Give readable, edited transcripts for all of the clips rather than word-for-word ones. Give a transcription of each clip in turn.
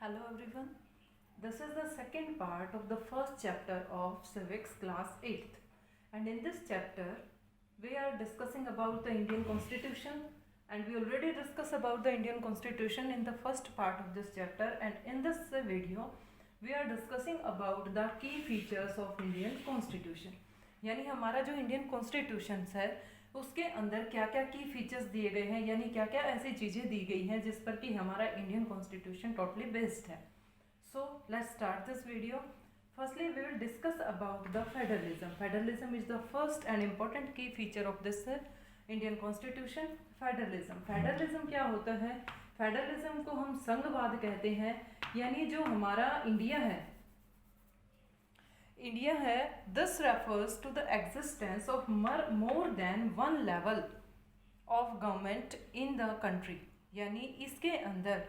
Hello everyone. This is the second part of the first chapter of civics class 8th, and in this chapter we are discussing about the Indian Constitution, and we already discussed about the Indian Constitution in the first part of this chapter, and in this video we are discussing about the key features of Indian Constitution. यानी हमारा जो Indian constitution है उसके अंदर क्या क्या की features दिए गए हैं, यानी क्या क्या ऐसी चीज़ें दी गई हैं जिस पर कि हमारा इंडियन कॉन्स्टिट्यूशन टोटली बेस्ड है. So let's start this video. Firstly we will discuss about the federalism. Federalism is the first and important key feature of this Indian constitution. Federalism क्या होता है? फेडरलिज्म को हम संघवाद कहते हैं, यानी जो हमारा इंडिया है, this refers to the existence of more than one level of government in the country. यानी इसके अंदर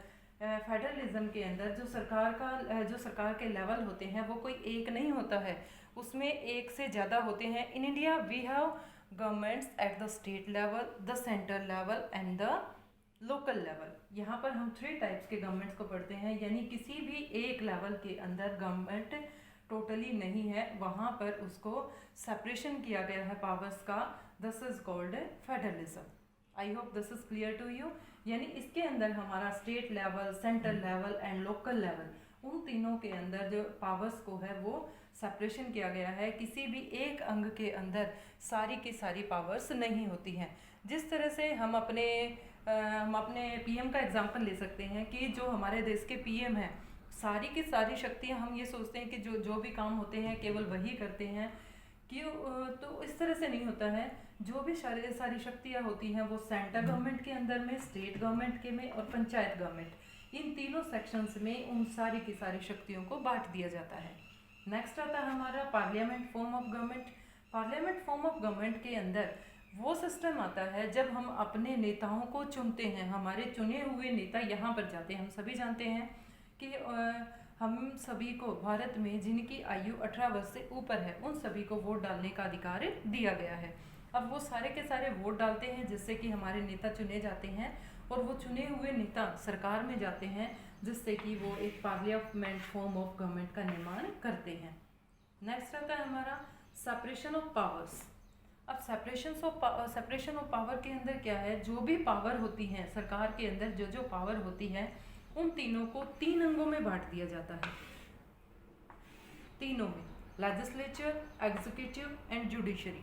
फेडरलिज्म के अंदर जो सरकार के लेवल होते हैं वो कोई एक नहीं होता है, उसमें एक से ज़्यादा होते हैं. In India we have governments at the state level, the central level and the local level. यहाँ पर हम 3 टाइप्स के गवर्नमेंट्स को पढ़ते हैं, यानी किसी भी एक लेवल के अंदर गवर्नमेंट टोटली नहीं है, वहाँ पर उसको सेपरेशन किया गया है पावर्स का. This is called federalism. I hope this is clear to you. यानी इसके अंदर हमारा state level, central level and local level, उन तीनों के अंदर जो पावर्स को है वो सेपरेशन किया गया है. किसी भी एक अंग के अंदर सारी की सारी पावर्स नहीं होती हैं. जिस तरह से हम अपने पीएम का एग्जांपल ले सकते हैं कि जो हमारे देश के पीएम हैं, सारी की सारी शक्तियाँ हम ये सोचते हैं कि जो भी काम होते हैं केवल वही करते हैं, क्यों? तो इस तरह से नहीं होता है. जो भी सारी शक्तियाँ होती हैं वो सेंट्रल गवर्नमेंट के अंदर में, स्टेट गवर्नमेंट के में और पंचायत गवर्नमेंट, इन तीनों सेक्शंस में उन सारी की सारी शक्तियों को बांट दिया जाता है. नेक्स्ट आता है हमारा parliament form of government. Parliament form of government के अंदर वो सिस्टम आता है जब हम अपने नेताओं को चुनते हैं. हमारे चुने हुए नेता यहाँ पर जाते हैं. हम सभी जानते हैं कि हम सभी को भारत में जिनकी आयु 18 वर्ष से ऊपर है उन सभी को वोट डालने का अधिकार दिया गया है. अब वो सारे के सारे वोट डालते हैं जिससे कि हमारे नेता चुने जाते हैं, और वो चुने हुए नेता सरकार में जाते हैं जिससे कि वो एक पार्लियामेंट फॉर्म ऑफ गवर्नमेंट का निर्माण करते हैं. नेक्स्ट आता है हमारा सेपरेशन ऑफ पावर्स. अब सेपरेशन ऑफ पावर के अंदर क्या है? जो भी पावर होती हैं सरकार के अंदर, जो पावर होती है उन तीनों को 3 अंगों में बांट दिया जाता है. तीनों में, legislature, executive and judiciary.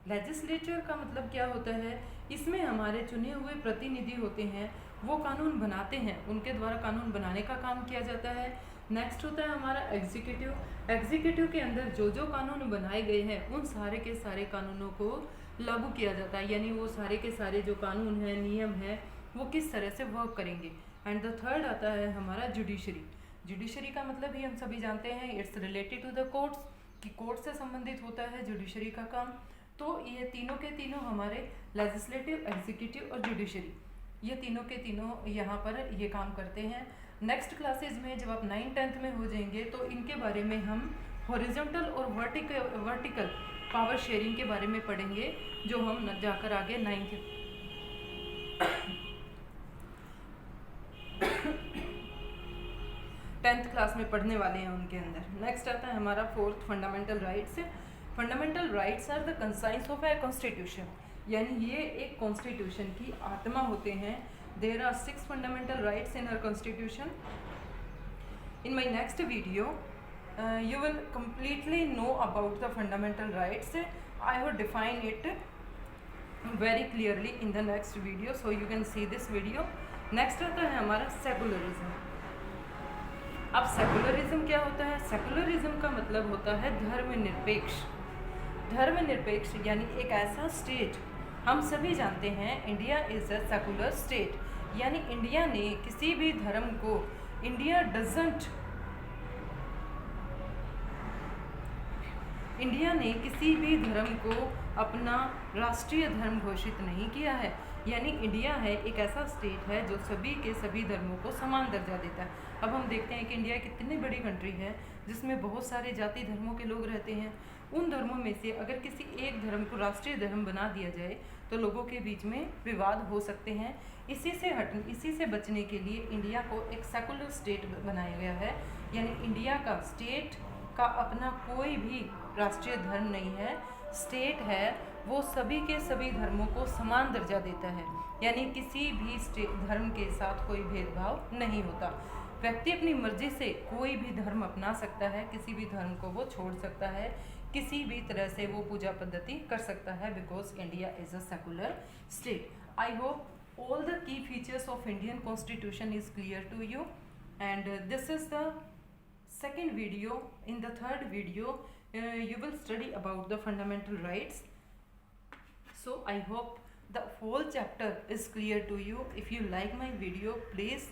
Legislature का मतलब क्या होता है? इसमें हमारे चुने हुए प्रतिनिधि होते हैं, वो कानून बनाते हैं, उनके द्वारा कानून बनाने का काम किया जाता है. नेक्स्ट होता है हमारा एग्जीक्यूटिव. एग्जीक्यूटिव के अंदर जो कानून बनाए गए हैं उन सारे के सारे कानूनों को लागू किया जाता है, यानी वो सारे के सारे जो कानून हैं, नियम हैं, वो किस तरह से वर्क करेंगे. एंड द थर्ड आता है हमारा जुडिशरी. जुडिशरी का मतलब ही हम सभी जानते हैं, it's related to the courts, कि कोर्ट से संबंधित होता है जुडिशरी का काम. तो ये तीनों के तीनों हमारे लेजिस्लेटिव, एग्जीक्यूटिव और जुडिशरी, ये तीनों के तीनों यहाँ पर ये काम करते हैं. नेक्स्ट क्लासेज में जब आप 9th-10th में हो जाएंगे तो इनके बारे में हम हॉरिजॉन्टल और वर्टिकल पावर शेयरिंग के बारे में पढ़ेंगे, जो हम जाकर आगे 10th क्लास में पढ़ने वाले हैं उनके अंदर. नेक्स्ट आता है हमारा 4th fundamental rights. Fundamental rights are the conscience of a constitution. यानी ये एक कॉन्स्टिट्यूशन की आत्मा होते हैं. There are 6 fundamental rights in our constitution. In my next video you will completely know about the fundamental rights. I will define it very clearly in the next video, so you can see this video. Next आता है हमारा secularism. अब secularism क्या होता है? Secularism का मतलब होता है धर्मनिरपेक्ष. धर्मनिरपेक्ष यानी एक ऐसा स्टेट, हम सभी जानते हैं India is a secular state, यानी इंडिया ने किसी भी धर्म को, इंडिया ने किसी भी धर्म को अपना राष्ट्रीय धर्म घोषित नहीं किया है. यानी इंडिया है एक ऐसा स्टेट है जो सभी के सभी धर्मों को समान दर्जा देता है. अब हम देखते हैं कि इंडिया कितनी बड़ी कंट्री है जिसमें बहुत सारे जाति धर्मों के लोग रहते हैं, उन धर्मों में से अगर किसी एक धर्म को राष्ट्रीय धर्म बना दिया जाए तो लोगों के बीच में विवाद हो सकते हैं। इसी से बचने के लिए इंडिया को एक सेकुलर स्टेट बनाया गया है, यानी इंडिया का स्टेट का अपना कोई भी राष्ट्रीय धर्म नहीं है। स्टेट है वो सभी के सभी धर्मों को समान दर्जा देता है, यानी किसी भी धर्म के साथ कोई भेदभाव नहीं होता। व्यक्ति अपनी मर्जी से कोई भी धर्म अपना सकता है, किसी भी धर्म को वो छोड़ सकता है, किसी भी तरह से वो पूजा पद्धति कर सकता है, because India is a secular state. I hope all the key features of Indian constitution is clear to you, and this is the second video. In the third video you will study about the fundamental rights. So I hope the whole chapter is clear to you. If you like my video, please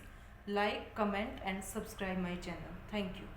like, comment and subscribe my channel. Thank you.